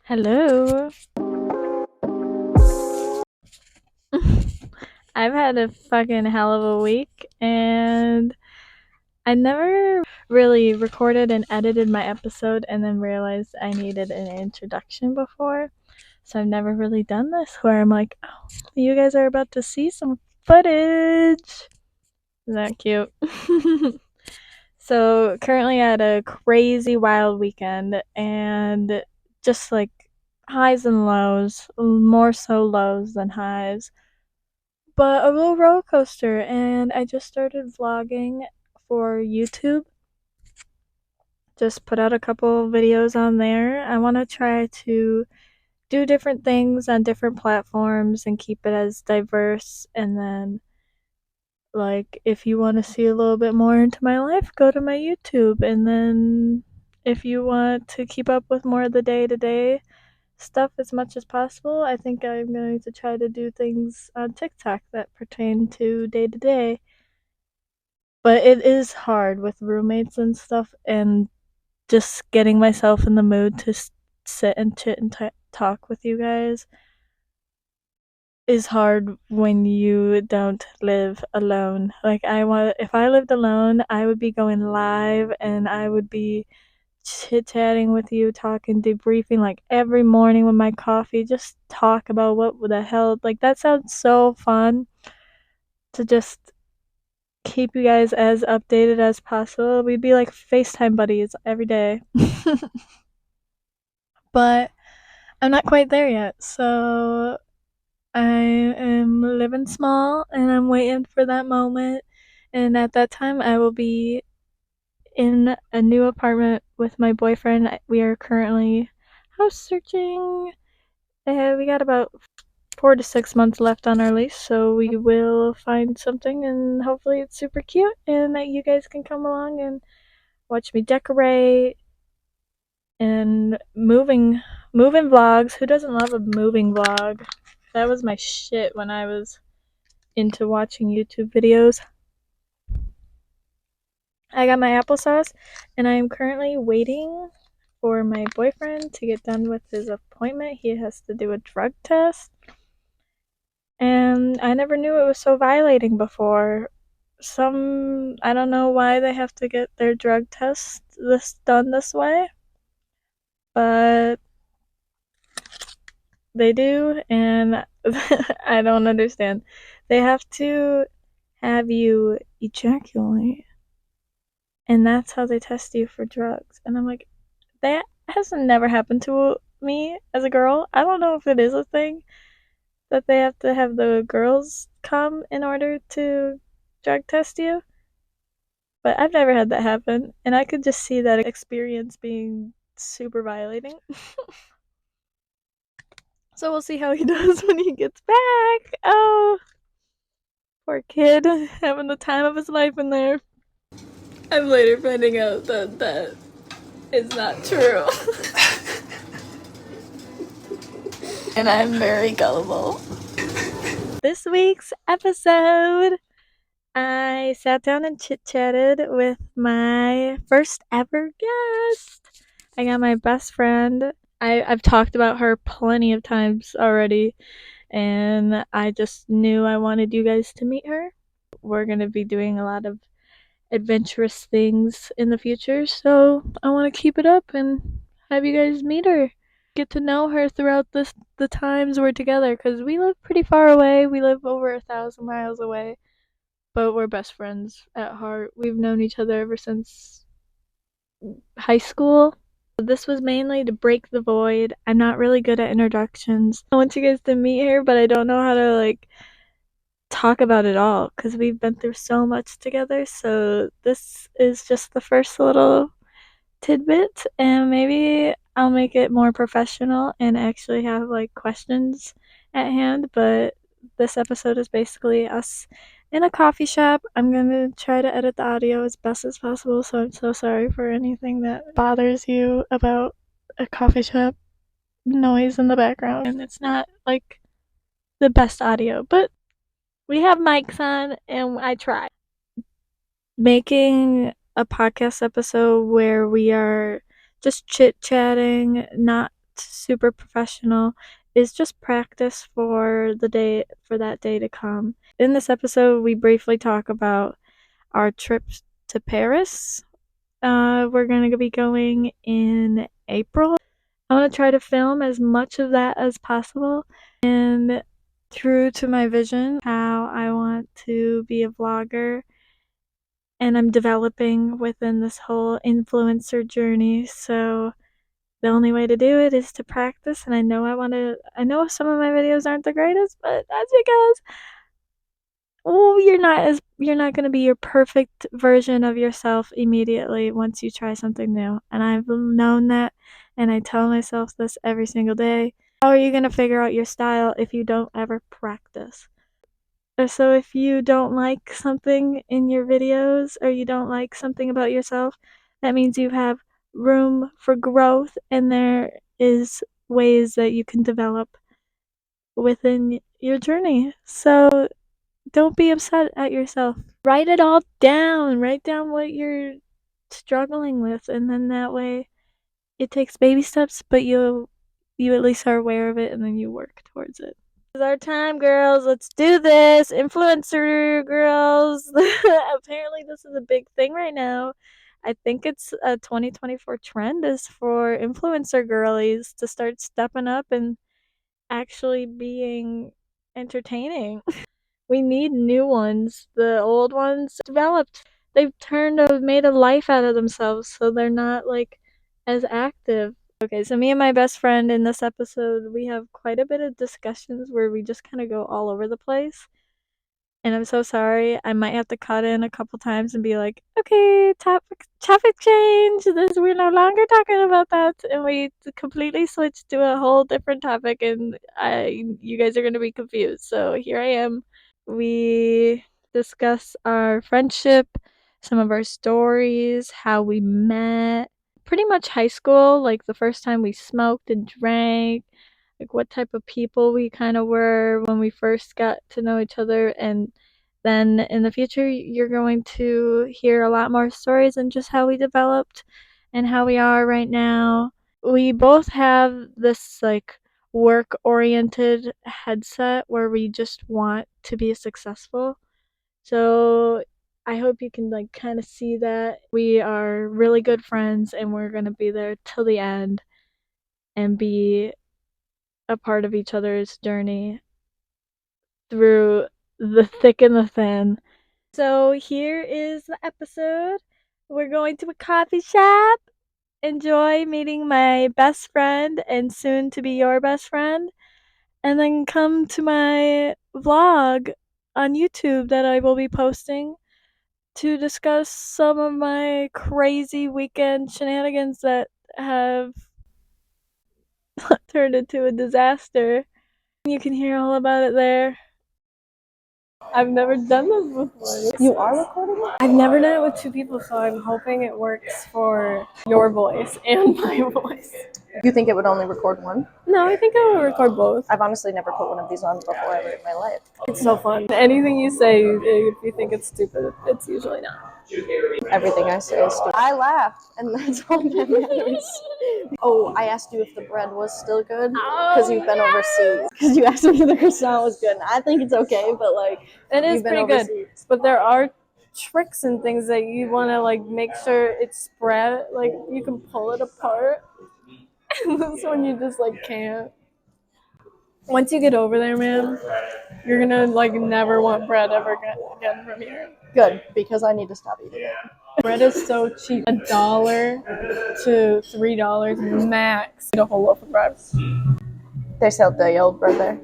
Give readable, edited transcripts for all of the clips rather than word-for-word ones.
Hello. I've had a fucking hell of a week, and I never really recorded and edited my episode and then realized I needed an introduction before. So I've never really done this where I'm like, oh, you guys are about to see some footage. Isn't that cute? So currently I had a crazy wild weekend and just like highs and lows, more so lows than highs. But a little roller coaster, and I just started vlogging for YouTube. Just put out a couple videos on there. I want to try to do different things on different platforms and keep it as diverse. And then, like, if you want to see a little bit more into my life, go to my YouTube. And then, if you want to keep up with more of the day to day stuff as much as possible, I think I'm going to try to do things on TikTok that pertain to day to day. But it is hard with roommates and stuff, and just getting myself in the mood to sit and chit and talk with you guys is hard when you don't live alone. Like if I lived alone, I would be going live and I would be chit chatting with you, talking, debriefing like every morning with my coffee, just talk about what the hell. Like that sounds so fun to just keep you guys as updated as possible. We'd be like FaceTime buddies every day. But I'm not quite there yet. So I am living small and I'm waiting for that moment. And at that time, I will be in a new apartment with my boyfriend. We are currently house searching. We got about 4 to 6 months left on our lease, so we will find something and hopefully it's super cute and that you guys can come along and watch me decorate and moving vlogs. Who doesn't love a moving vlog? That was my shit when I was into watching YouTube videos. I got my applesauce and I am currently waiting for my boyfriend to get done with his appointment. He has to do a drug test. And I never knew it was so violating before. I don't know why they have to get their drug test done this way, but they do, and I don't understand. They have to have you ejaculate, and that's how they test you for drugs. And I'm like, that has never happened to me as a girl. I don't know if it is a thing that they have to have the girls come in order to drug test you, but I've never had that happen, and I could just see that experience being super violating. So we'll see how he does when he gets back. Oh, poor kid, having the time of his life in there. I'm later finding out that that is not true. And I'm very gullible. This week's episode, I sat down and chit chatted with my first ever guest. I got my best friend. I've talked about her plenty of times already, and I just knew I wanted you guys to meet her. We're going to be doing a lot of adventurous things in the future, so I want to keep it up and have you guys meet her. Get to know her throughout the times we're together, because we live pretty far away. We live over 1,000 miles away, but we're best friends at heart. We've known each other ever since high school. This was mainly to break the void. I'm not really good at introductions. I want you guys to meet her, but I don't know how to like talk about it all because we've been through so much together. So this is just the first little tidbit, and maybe I'll make it more professional and actually have like questions at hand. But this episode is basically us in a coffee shop. I'm gonna try to edit the audio as best as possible, so I'm so sorry for anything that bothers you about a coffee shop noise in the background. And it's not like the best audio, but we have mics on and I try. Making a podcast episode where we are just chit chatting, not super professional. It's just practice for that day to come. In this episode, we briefly talk about our trip to Paris. We're going to be going in April. I want to try to film as much of that as possible and true to my vision, how I want to be a vlogger, and I'm developing within this whole influencer journey. So the only way to do it is to practice, and I know some of my videos aren't the greatest, but that's because you're not going to be your perfect version of yourself immediately once you try something new. And I've known that, and I tell myself this every single day. How are you going to figure out your style if you don't ever practice? So if you don't like something in your videos, or you don't like something about yourself, that means you have room for growth, and there is ways that you can develop within your journey. So don't be upset at yourself. Write it all down. Write down what you're struggling with, and then that way it takes baby steps, but you at least are aware of it, and then you work towards it. This is our time, girls. Let's do this. Influencer girls. Apparently this is a big thing right now. I think it's a 2024 trend is for influencer girlies to start stepping up and actually being entertaining. We need new ones. The old ones developed. They've made a life out of themselves, so they're not like as active. Okay, so me and my best friend in this episode, we have quite a bit of discussions where we just kind of go all over the place. And I'm so sorry. I might have to cut in a couple times and be like, okay, topic change. We're no longer talking about that, and we completely switched to a whole different topic, and you guys are gonna be confused. So here I am. We discuss our friendship, some of our stories, how we met, pretty much high school, like the first time we smoked and drank, like what type of people we kind of were when we first got to know each other. And then in the future, you're going to hear a lot more stories and just how we developed and how we are right now. We both have this like work oriented headset where we just want to be successful. So I hope you can like kind of see that we are really good friends, and we're going to be there till the end and be a part of each other's journey through the thick and the thin. So here is the episode. We're going to a coffee shop. Enjoy meeting my best friend and soon to be your best friend. And then come to my vlog on YouTube that I will be posting to discuss some of my crazy weekend shenanigans that have turned into a disaster. You can hear all about it there. I've never done this before. You are recording it? I've never done it with two people, so I'm hoping it works for your voice and my voice. You think it would only record one? No, I think I will record both. I've honestly never put one of these on before ever in my life. It's so fun. Anything you say, if you think it's stupid, it's usually not. Everything I say is stupid. I laugh, and that's all that matters. Oh, I asked you if the bread was still good because you've been overseas. Because you asked me if the croissant was good. And I think it's okay, but like it is pretty good. But there are tricks and things that you want to like make sure it's spread. Like you can pull it apart. And this one you just like can't. Once you get over there, man, you're gonna like never want bread ever again from here. Good, because I need to stop eating it. Bread is so cheap. $1 to $3 max. Eat a whole loaf of bread. They sell day old bread there.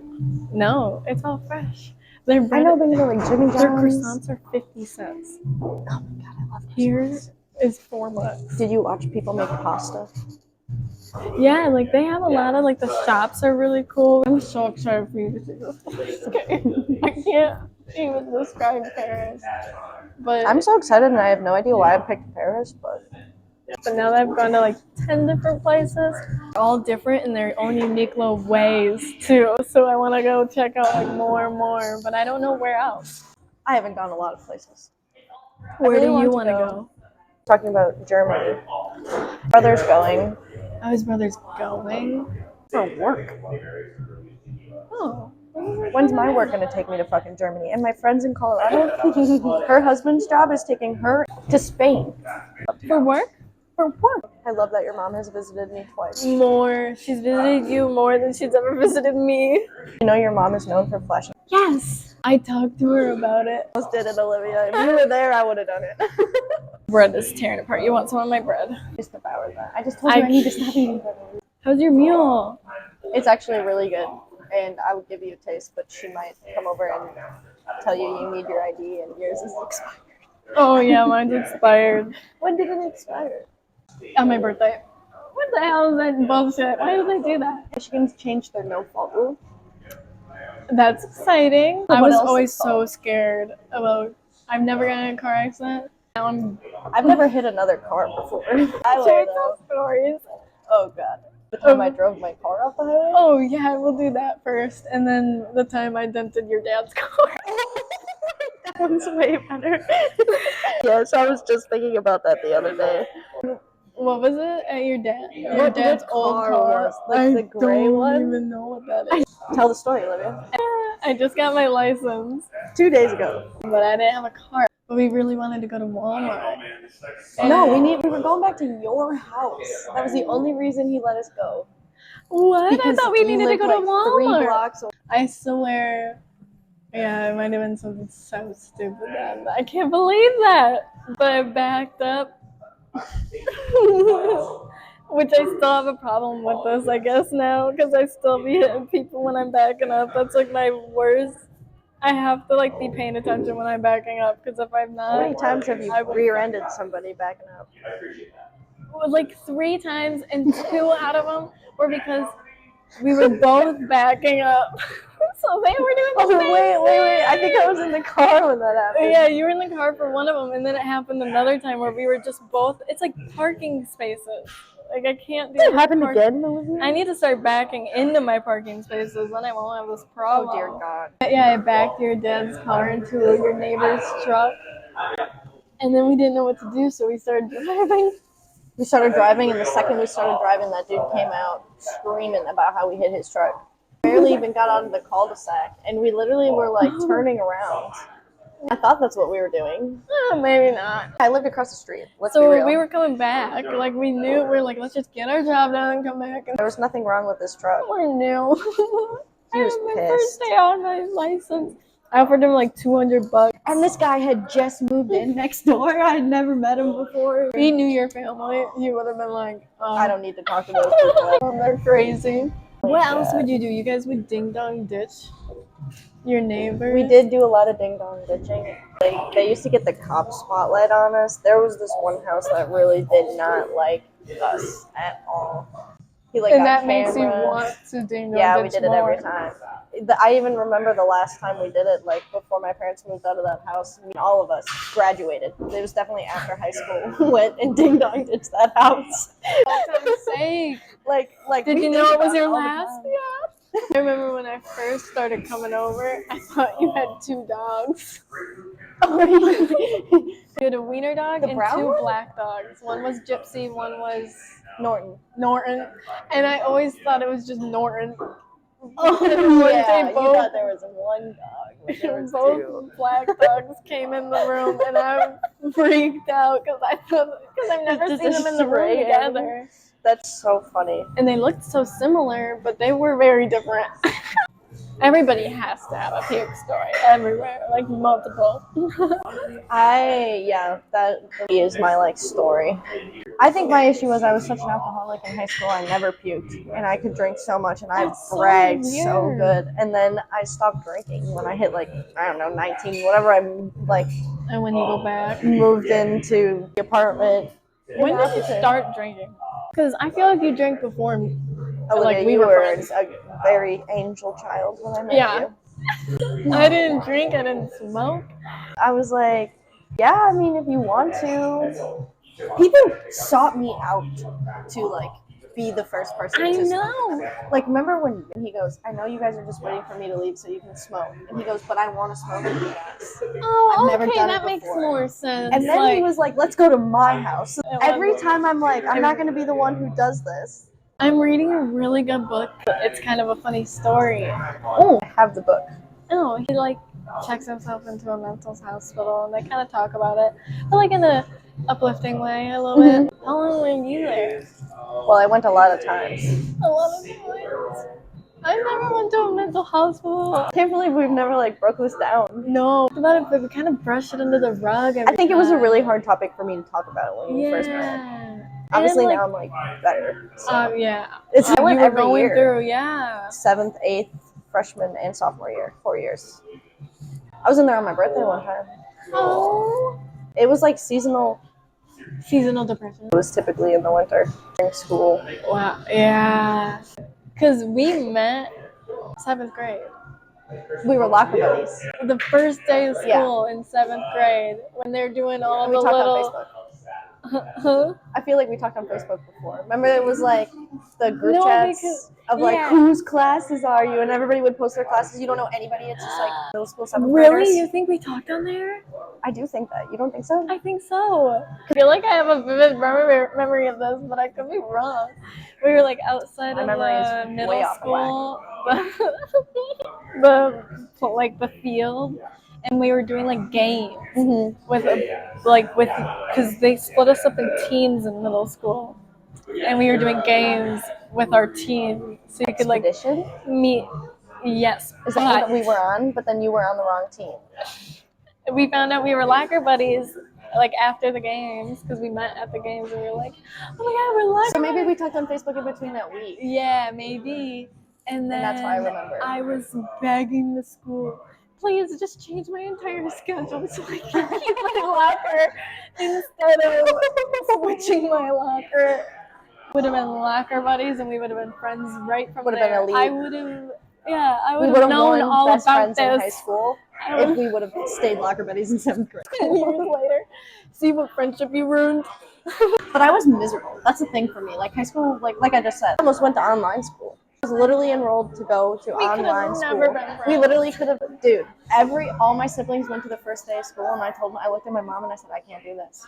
No, it's all fresh. Their bread, I know, but you know, like Jimmy John's. Their croissants are 50 cents. Oh my god, I love Here croissants. is $4. Did you watch people make pasta? Yeah, like they have a lot of like the shops are really cool. I'm so excited for you to see this place. I can't even describe Paris. But I'm so excited, and I have no idea why I picked Paris, but now that I've gone to like 10 different places, all different in their own unique little ways too. So I want to go check out like more and more, but I don't know where else. I haven't gone a lot of places. Where do you want to go? Talking about Germany. Brother's going. Oh, his brother's going? For work. Oh. When's my work gonna take me to fucking Germany? And my friend's in Colorado. Her husband's job is taking her to Spain. For work? For work. I love that your mom has visited me twice. More. She's visited you more than she's ever visited me. You know your mom is known for flashing. Yes. I talked to her about it. I almost did it, Olivia. If you were there, I would have done it. Bread is tearing apart. You want some of my bread? Just devoured that. I just told you I need to stop eating bread. How's your meal? It's actually really good, and I would give you a taste, but she might come over and tell you need your ID and yours is expired. Oh yeah, mine's expired. When did it expire? On my birthday. What the hell is that bullshit? Why do they do that? Michigan's changed their no-fault rule. That's exciting. I What was else always is so scared about. I've never gotten in a car accident. Now I've never hit another car before. Should we tell stories? Oh god. The time I drove my car off the highway? Oh yeah, we'll do that first, and then the time I dented your dad's car. That one's way better. Yes, I was just thinking about that the other day. What was it at your dad? Your What dad's old car was? Like the gray one? I don't even know what that is. Tell the story, Olivia. I just got my license, 2 days ago. but I didn't have a car. But we really wanted to go to Walmart. No, we were going back to your house. That was the only reason he let us go. What? Because I thought we needed to lived, go to like, Walmart. 3 blocks away. I swear. Yeah, it might have been something so stupid then. I can't believe that. But I backed up. Which I still have a problem with this, I guess, now. Because I still be hitting people when I'm backing up. That's like my worst. I have to like be paying attention when I'm backing up. Because if I'm not. How many times have you rear-ended somebody backing up? Like 3 times, and 2 out of them were because we were both backing up. So they were doing the same Wait. I think I was in the car when that happened. Yeah, you were in the car for one of them, and then it happened another time where we were just both. It's like parking spaces. Like I can't do Did it happen again, Olivia? I need to start backing into my parking spaces, then I won't have this problem. Oh dear God. Yeah, I backed your dad's car into your neighbor's truck, and then we didn't know what to do, so we started driving. We started driving, and the second we started driving, that dude came out screaming about how we hit his truck. Barely even got out of the cul-de-sac, and we literally were like turning around. I thought that's what we were doing. Maybe not. I lived across the street. Let's be So real. we were coming back, like we knew, we were like, let's just get our job done and come back. And There was nothing wrong with this truck. we're new. He was my pissed. first day on my license. I offered him like $200. And this guy had just moved in next door. I had never met him before. If he knew your family, he would have been like, I don't need to talk to those people. they're crazy. What else God. would you do? You guys would ding dong ditch your neighbor? We did do a lot of ding dong ditching. They used to get the cop spotlight on us. There was this one house that really did not like us at all. He like And got that makes you cameras. want to ding dong Yeah, ditch we did it more. every time. I even remember the last time we did it, like before my parents moved out of that house. I mean, all of us graduated. It was definitely after high school. Went and ding dong ditched that house. For time's sake. Like. Did we you think know it about was your all the last? time. Yeah. I remember when I first started coming over, I thought you had 2 dogs. You had a wiener dog and brown 2 one? black dogs. One was Gypsy, one was Norton. and I always thought it was just Norton. Oh yeah, you thought there was one dog, but there was Both 2. black dogs came in the room, and I freaked out because I've never Just seen them in the room stray together. That's so funny. And they looked so similar, but they were very different. Everybody has to have a puke story everywhere, like multiple. That is my like story. I think my issue was I was such an alcoholic in high school. I never puked, and I could drink so much, and I That's so bragged so weird. good. And then I stopped drinking when I hit like I don't know 19, whatever. I like And when you go back, moved into the apartment. when did you start drinking? Because I feel like you drank before me. Olivia, Like we you were were friends. a very angel child when I met Yeah. you. I didn't drink, I didn't smoke. I was like, yeah, I mean, if you want to. People sought me out to like be the first person I to smoke. know. Like, remember when he goes, I know you guys are just waiting for me to leave so you can smoke. And he goes, but I want to smoke with you guys. Oh, I've never okay, done that it makes before. more sense. And then he was like, let's go to my house. So It every was- time I'm like, I'm not going to be the one who does this. I'm reading a really good book. It's kind of a funny story. Oh, I have the book. Oh, he like checks himself into a mental hospital, and they kind of talk about it, but like in a uplifting way a little bit. How long were you there? Well, I went a lot of times. A lot of times. I never went to a mental hospital. I can't believe we've never like broke this down. No, but we kind of brushed it under the rug. I think it was a really hard topic for me to talk about when we first met. Obviously now I'm like better. So. Yeah. I went you were every going year. through, yeah. 7th, 8th, freshman, and sophomore year, 4 years. I was in there on my birthday one time. Oh. It was like seasonal depression. It was typically in the winter during school. Wow. Yeah. Because we met 7th grade. We were locker buddies. The first day of school in 7th grade when they're doing all we the talked little. On Facebook. I feel like we talked on Facebook before. Remember, it was like the group chats of like whose classes are you, and everybody would post their classes. You don't know anybody. It's just like middle school 7th graders. Really? You think we talked on there? I do think that. You don't think so? I think so. I feel like I have a vivid memory of this, but I could be wrong. We were like outside of the middle school, the field, and we were doing like games because they split us up in teams in middle school, and we were doing games with our team, so you could like meet. Yes, is that what we were on? But then you were on the wrong team. We found out we were locker buddies like after the games because we met at the games and we were like, oh my god, we're locker. So maybe we talked on Facebook in between that week. Yeah, maybe. And then that's why I remember. I was begging the school, please just change my entire schedule so I can keep my locker instead of switching my locker. Would have been locker buddies and we would have been friends right from there. Would have been elite. I would have known all best about friends this in high school if we would have stayed locker buddies in 7th grade. 10 years later, see what friendship you ruined. But I was miserable. That's the thing for me. Like high school, like I just said, I almost went to online school. I was literally enrolled to go to online school. Never been friends. We literally could have, dude. All my siblings went to the first day of school, and I looked at my mom and I said, I can't do this.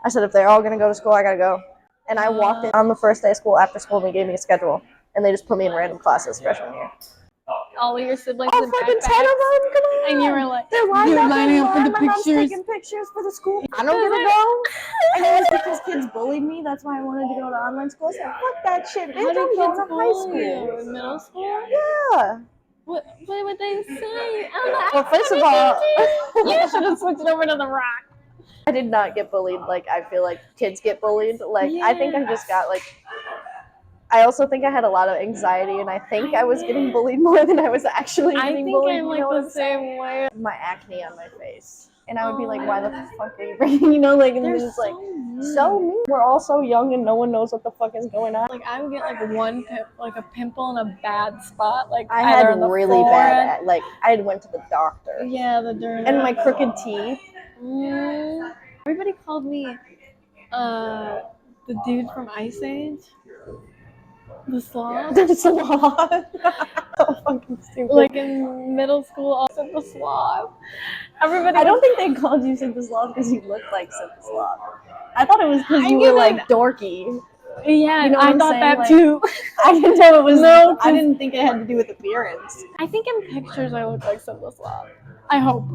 I said, if they're all gonna go to school, I gotta go. And I walked in on the first day of school after school, and they gave me a schedule, and they just put me in random classes freshman year. All of your siblings in fucking 10 of them, come on. And you were like, they're lining up for the pictures. Taking pictures for the school. I don't get to go. And it was because kids bullied me. That's why I wanted to go to online school. I said, fuck that shit. They don't go to high school. In middle school? Yeah. What would they say? Well, first of all, you should have switched over to the rock. I did not get bullied like I feel like kids get bullied. Like, I think I just got like, I also think I had a lot of anxiety, and I think I was getting bullied more than I was actually getting bullied. I think I'm like the same way. My acne on my face. And I would be like, why the fuck are you bringing, you know, like, and they're just like, so mean. We're all so young and no one knows what the fuck is going on. Like, I would get like a pimple in a bad spot. Like, I had really bad, like, I went to the doctor. Yeah, the derm. And my crooked teeth. Everybody called me the dude from Ice Age. The sloth? The sloth. So fucking stupid. Like in middle school, also the sloth. Everybody. I don't think they called you Sid the Sloth because you looked like Sid the Sloth. I thought it was because you were like dorky. Yeah, you know I thought that like, too. I didn't know it was. No, I didn't think it had to do with appearance. I think in pictures I look like Sid the Sloth. I hope.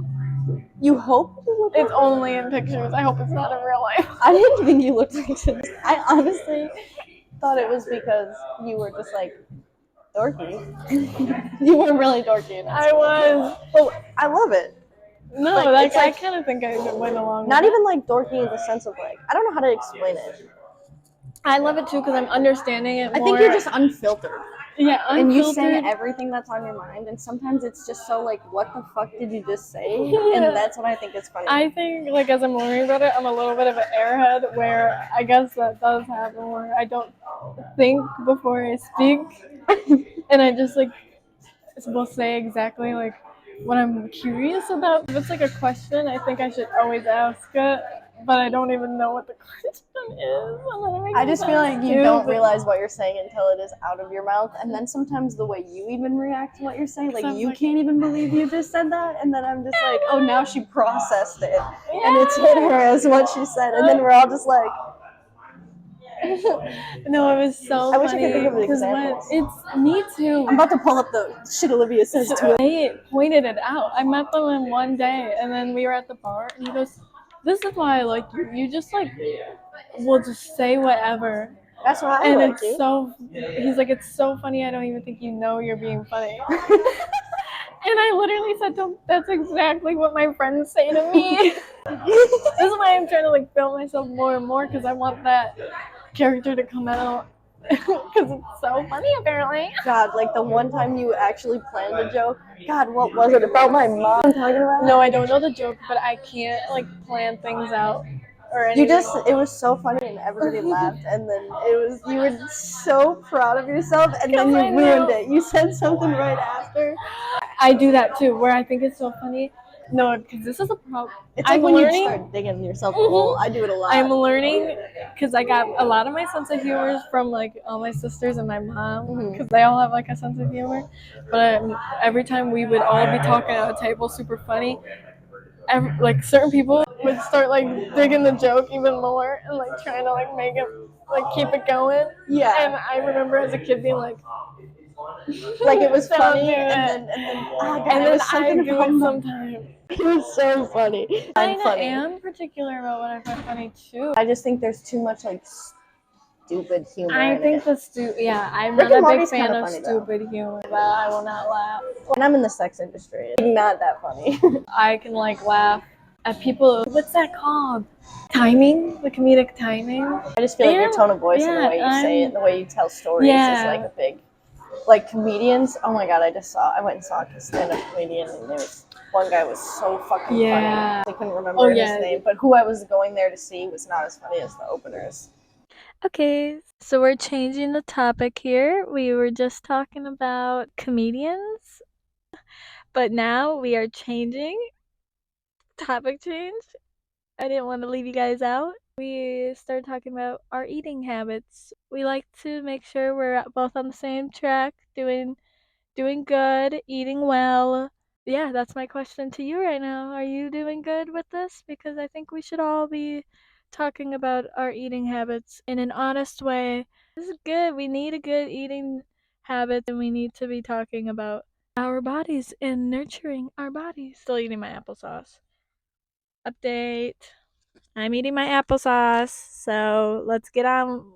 You hope? It's only in pictures. I hope it's not in real life. I didn't think you looked like Sid. I honestly thought it was because you were just like dorky. You were really dorky. I was. Well, I love it. No, like, I kind of think I went along. Not even like dorky in the sense of like, I don't know how to explain it. I love it too because I'm understanding it more. I think you're just unfiltered. Yeah, unfiltered. And you say everything that's on your mind, and sometimes it's just so like, what the fuck did you just say? Yeah. And that's what I think is funny. I think like as I'm learning about it, I'm a little bit of an airhead where I guess that does happen where I don't think before I speak, and I just like will say exactly like what I'm curious about. If it's like a question, I think I should always ask it. But I don't even know what the question is. I just feel like you don't realize what you're saying until it is out of your mouth. And then sometimes the way you even react to what you're saying, like you can't even believe you just said that. And then I'm just like, oh, now she processed it. And it's hit her as what she said. And then we're all just like, No, it was so I wish I funny. could think of because examples. it's me too. I'm about to pull up the shit Olivia says to it. I pointed it out. I met them in one day, and then we were at the bar, and he goes, "This is why I like you. You just like will just say whatever." That's why I And like it's you. so. He's like, "It's so funny. I don't even think you know you're being funny." And I literally said to him, "That's exactly what my friends say to me." This is why I'm trying to like film myself more and more because I want that character to come out because it's so funny apparently. God, like the one time you actually planned a joke. God, what was it about my mom? I'm talking about? No, I don't know the joke, but I can't like plan things out or anything. It was so funny and everybody laughed, and then you were so proud of yourself, and then you ruined it. You said something right after. I do that too, where I think it's so funny. No, because this is a problem. It's like when you start digging yourself a hole. I do it a lot. I'm learning because I got a lot of my sense of humor from like all my sisters and my mom because they all have like a sense of humor. But every time we would all be talking at a table, super funny. Like certain people would start like digging the joke even more and like trying to like make it like keep it going. Yeah. And I remember as a kid being like it was funny, and then I do it sometimes. It was so funny. I am particular about what I find funny too. I just think there's too much like stupid humor. I think I'm not a big fan of stupid humor. But I will not laugh. When I'm in the sex industry, it's not that funny. I can like laugh at people. What's that called? Timing, the comedic timing. I just feel like your tone of voice and the way you say it, and the way you tell stories is like a big. Like comedians, oh my god! I went and saw a stand-up comedian, and there was one guy was so fucking funny. I couldn't remember his name, but who I was going there to see was not as funny as the openers. Okay, so we're changing the topic here. We were just talking about comedians, but now we are changing. Topic change. I didn't want to leave you guys out. We started talking about our eating habits. We like to make sure we're both on the same track, doing good, eating well. Yeah, that's my question to you right now. Are you doing good with this? Because I think we should all be talking about our eating habits in an honest way. This is good. We need a good eating habit, and we need to be talking about our bodies and nurturing our bodies. Still eating my applesauce. Update. I'm eating my applesauce, so let's get on.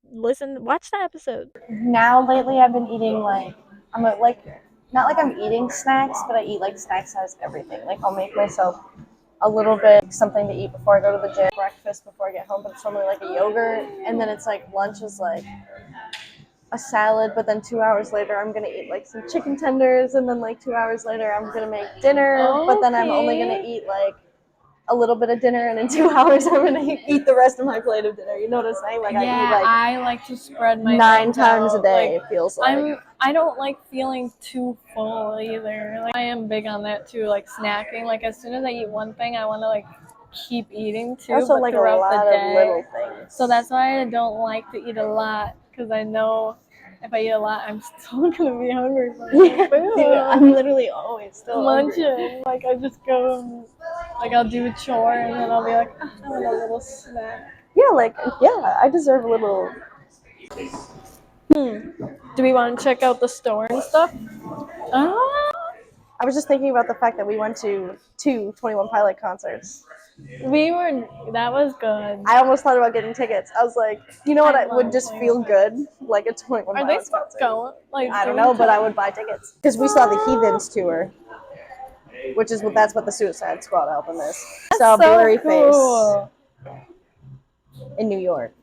Watch the episode. Now lately, I've been eating not like I'm eating snacks, but I eat like snacks as everything. Like I'll make myself a little bit something to eat before I go to the gym, breakfast before I get home, but it's normally like a yogurt, and then it's like lunch is like a salad, but then 2 hours later I'm gonna eat like some chicken tenders, and then like 2 hours later I'm gonna make dinner, but then I'm only gonna eat like a little bit of dinner, and in 2 hours I'm gonna eat the rest of my plate of dinner. You know what I'm saying? Like I eat like I like to spread my 9 times a day. It feels like I don't like feeling too full either. Like I am big on that too, like snacking. Like as soon as I eat one thing, I want to like keep eating too. Also, but like throughout a lot the day. of little things. So that's why I don't like to eat a lot because I know if I eat a lot, I'm still gonna be hungry for food. Dude, I'm literally always still munching. hungry. Like I just go and like I'll do a chore and then I'll be like, I want a little snack. Yeah, I deserve a little. Do we want to check out the store and stuff? I was just thinking about the fact that we went to 2 21 Pilot concerts. That was good. I almost thought about getting tickets. I was like, you know what, I would just feel good, like a 21 Are Pilots they concert. going? Like, I don't know, but I would buy tickets. Because we saw the Heathens tour, that's what the Suicide Squad album is. Saw Blurry Face in New York.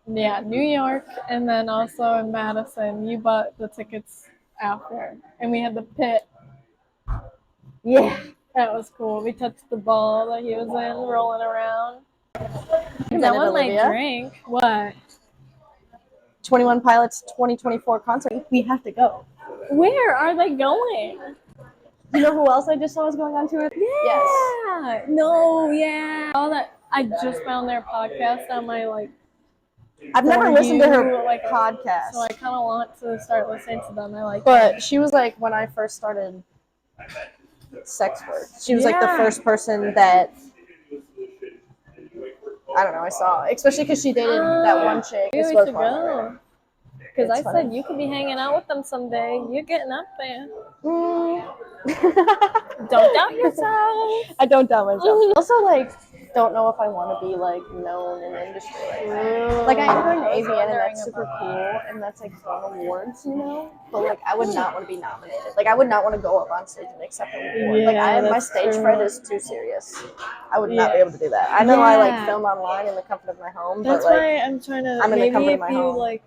Yeah, New York, and then also in Madison. You bought the tickets after, and we had the pit. Yeah. That was cool. We touched the ball that he was in, rolling around. That was my drink. What? 21 Pilots 2024 concert. We have to go. Where are they going? You know who else I just saw was going on tour? Yeah. Yes. No, yeah. All that. I just found their podcast on my I've never listened to her podcast. So I kind of want to start listening to them. But she was like when I first started sex work. She was like the first person that I don't know. I saw, especially because she dated that one chick. Maybe It's we worth should going go. over. Because I It's funny. said you could be hanging out with them someday. You're getting up there. Don't doubt yourself. I don't doubt myself. Also, like, don't know if I want to be like known in the industry like that. Like, I am going to AVN and that's super cool, and that's like fun awards, you know. But like, I would not want to be nominated. Like, I would not want to go up on stage and accept an award. Like, my stage fright is too serious. I would not be able to do that. I know I like film online in the comfort of my home, That's but like, why I'm trying to. I'm in the comfort maybe of my if you home. like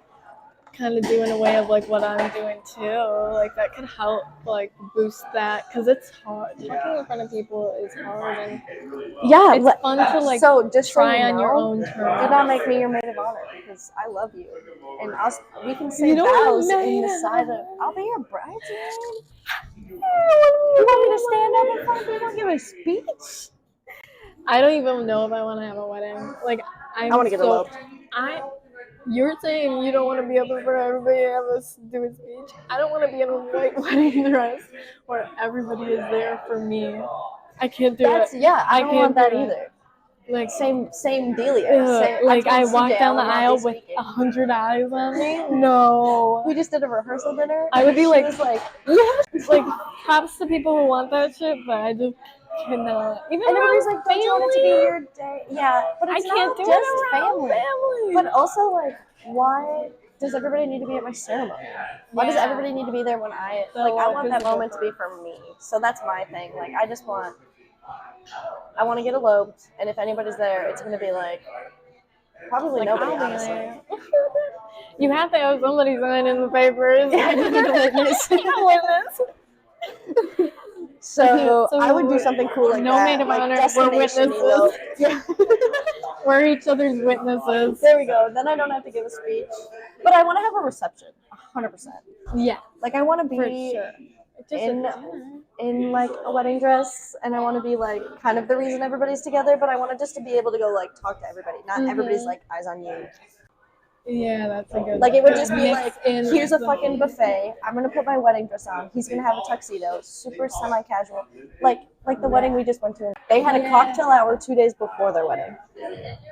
kind of do in a way of like what I'm doing too, like that could help like boost that, because it's hard. Talking in front of people is hard, and yeah, it's fun to like so just try so you on your know, own terms. do not make me your maid of honor because I love you, and we can say You don't want vows a in the maid side of of. I'll be your bridesmaid. You You want me to stand up in front of people and give a speech? I don't even know if I want to have a wedding. Like, I want to get eloped. You're saying you don't want to be up in front of everybody and have us do a speech. I don't want to be in a white wedding dress where everybody is there for me. I can't do it. Yeah, I don't want that do it. either. Like, same dealio. like I walk down the aisle with speaking. 100 eyes on me. No. We just did a rehearsal dinner. I would be like, was like, like props to people who want that shit, but I just cannot. Even and everybody's like, don't you want it to be family? your day? Yeah, but it's I can't not do just it around family. But also, like, why does everybody need to be at my ceremony? Why does everybody need to be there when I want that moment to be for me? So that's my thing. Like, I want to get eloped, and if anybody's there, it's gonna be like probably nobody, honestly. You have to have somebody sign in the papers. Yeah, I need a witness. So I would do something cool like no that. maid of like honor. We're witnesses. Yeah. We're each other's witnesses. There we go. Then I don't have to give a speech. But I want to have a reception. 100%. Yeah. Like, I want to be for sure. in like a wedding dress, and I want to be like kind of the reason everybody's together, but I want just to be able to go like talk to everybody. Not everybody's like eyes on you. Yeah, that's a good. Like, it would just be like, in here's a fucking buffet. I'm gonna put my wedding dress on. He's gonna have a tuxedo, super semi-casual, like the wedding we just went to. They had a cocktail hour 2 days before their wedding,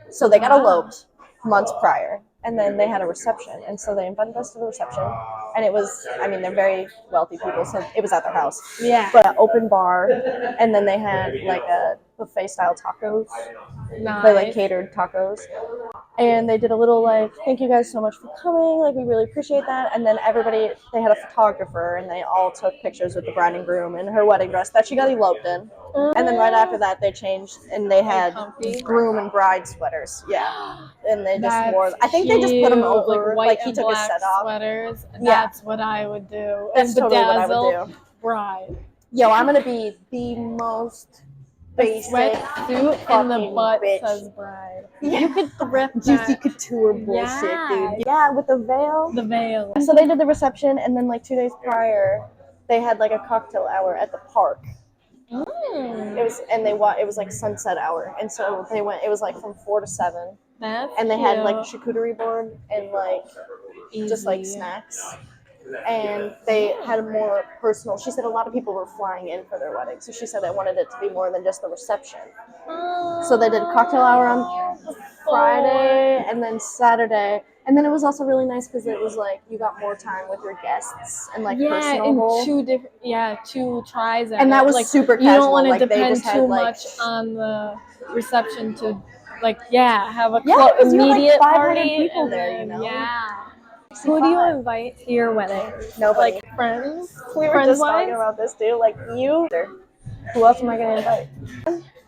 so they got eloped months prior, and then they had a reception, and so they invited us to the reception, and it was, I mean, they're very wealthy people, so it was at their house. Yeah. But an open bar, and then they had like a buffet-style tacos. Nice. They like catered tacos. And they did a little like, thank you guys so much for coming, like we really appreciate that. And then they had a photographer, and they all took pictures with the bride and groom in her wedding dress that she got eloped in. And then right after that they changed, and they had groom and bride sweaters. Yeah. And they just wore, I think they just put them over, like he took his set off. Sweaters. That's what I would do. That's totally what I would do. Bride. Yo, I'm gonna be the most basic sweatsuit and the butt bitch. says bride. Yeah. You could thrift Juicy that. couture bullshit, dude. Yeah, with the veil. The veil. So they did the reception, and then like 2 days prior, they had like a cocktail hour at the park. It was like sunset hour, and so they went. It was like from 4 to 7. And they had like a charcuterie board and like just like snacks. And they had a more personal. She said a lot of people were flying in for their wedding, so she said they wanted it to be more than just the reception. So they did cocktail hour on Friday and then Saturday, and then it was also really nice because it was like you got more time with your guests and like personal. Two tries at and that was like, super casual. You don't want to like, depend too much on the reception to have a immediate like 500 party people there, you know. Yeah. Who do you invite to your wedding? Nobody. Like friends? We were just talking about this too. Like you. Who else am I gonna invite?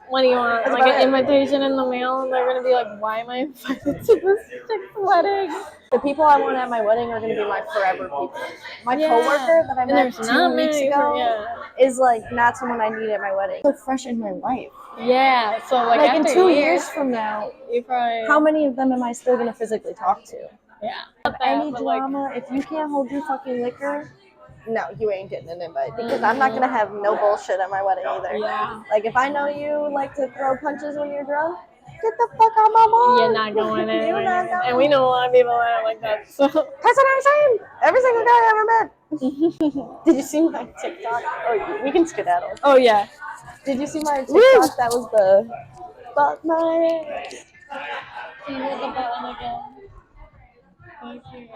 What do you want? Like an invitation in the mail, and they're gonna be like, "Why am I invited to this chick's wedding?" The people I want at my wedding are gonna be my forever people. My coworker that I met 2 weeks ago is like not someone I need at my wedding. So fresh in my life. Yeah. So like in 2 years from now, you probably. How many of them am I still gonna physically talk to? Yeah. Any drama, if you can't hold your fucking liquor, no, you ain't getting an invite because I'm not gonna have no bullshit at my wedding either. Yeah. Like if I know you like to throw punches when you're drunk, get the fuck out my mom. You're not going anywhere. And we know a lot of people that are like that. So that's what I'm saying. Every single guy I ever met. Did you see my TikTok? Oh, we can skedaddle. Oh yeah. Did you see my TikTok? That was the fuck my ass. Can you hit the button again? Thank you.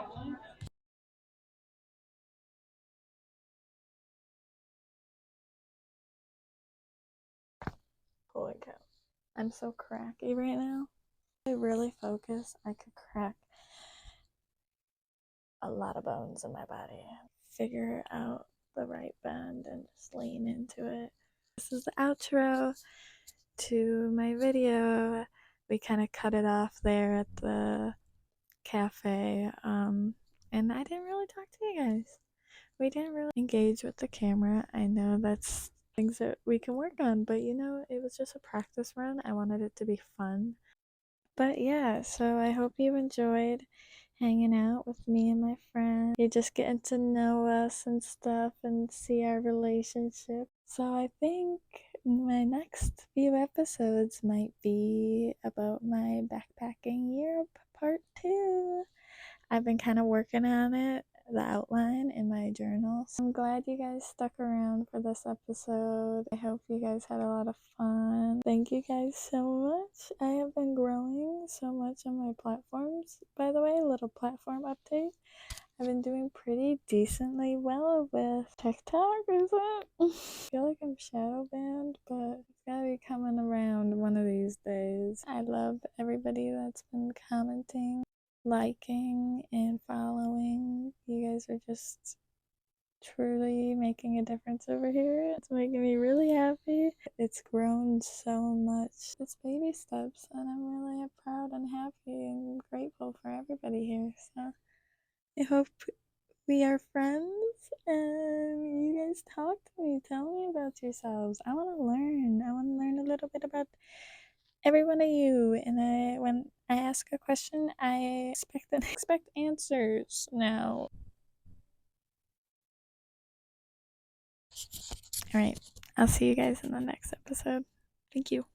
Holy cow. I'm so cracky right now. If I really focus, I could crack a lot of bones in my body. Figure out the right bend and just lean into it. This is the outro to my video. We kind of cut it off there at the cafe. And I didn't really talk to you guys. We didn't really engage with the camera. I know that's things that we can work on, but you know, it was just a practice run. I wanted it to be fun. But yeah, so I hope you enjoyed hanging out with me and my friend. You're just getting to know us and stuff and see our relationship. So I think my next few episodes might be about my backpacking Europe part 2. I've been kind of working on it, the outline in my journal. So I'm glad you guys stuck around for this episode. I hope you guys had a lot of fun. Thank you guys so much. I have been growing so much on my platforms. By the way, a little platform update. I've been doing pretty decently well with TikTok, is it? I feel like I'm shadow banned, but it's gotta be coming around one of these days. I love everybody that's been commenting, liking, and following. You guys are just truly making a difference over here. It's making me really happy. It's grown so much. It's baby steps, and I'm really proud and happy and grateful for everybody here. So I hope we are friends and you guys talk to me. Tell me about yourselves. I want to learn. I want to learn a little bit about every one of you. And when I ask a question, I expect answers now. All right. I'll see you guys in the next episode. Thank you.